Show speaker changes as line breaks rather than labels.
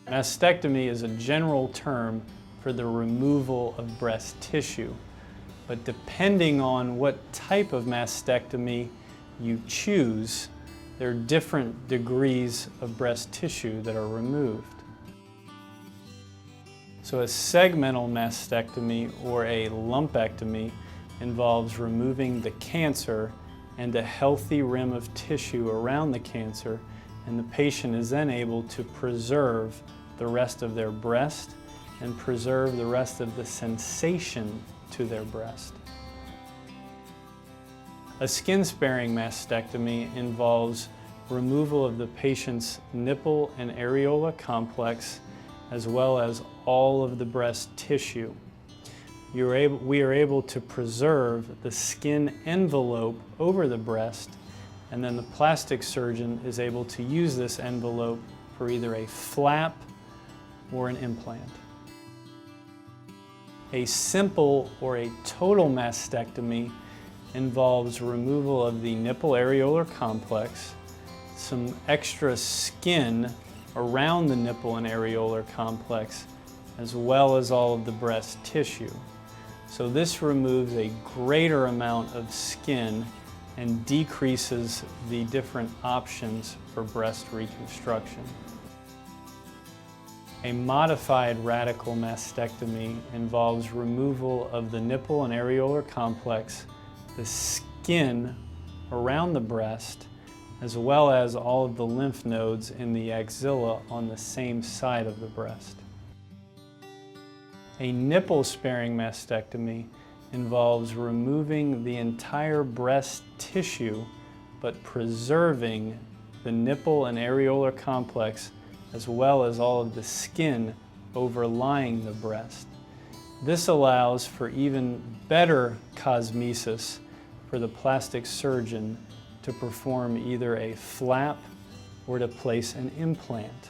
Mastectomy is a general term for the removal of breast tissue, but depending on what type of mastectomy you choose, there are different degrees of breast tissue that are removed. So a segmental mastectomy or a lumpectomy involves removing the cancer and a healthy rim of tissue around the cancer, and the patient is then able to preserve the rest of their breast and preserve the rest of the sensation to their breast. A skin-sparing mastectomy involves removal of the patient's nipple and areola complex as well as all of the breast tissue. We are able to preserve the skin envelope over the breast, and then the plastic surgeon is able to use this envelope for either a flap or an implant. A simple or a total mastectomy involves removal of the nipple areolar complex, some extra skin around the nipple and areolar complex, as well as all of the breast tissue. So this removes a greater amount of skin and decreases the different options for breast reconstruction. A modified radical mastectomy involves removal of the nipple and areolar complex, the skin around the breast, as well as all of the lymph nodes in the axilla on the same side of the breast. A nipple-sparing mastectomy involves removing the entire breast tissue but preserving the nipple and areolar complex as well as all of the skin overlying the breast. This allows for even better cosmesis for the plastic surgeon to perform either a flap or to place an implant.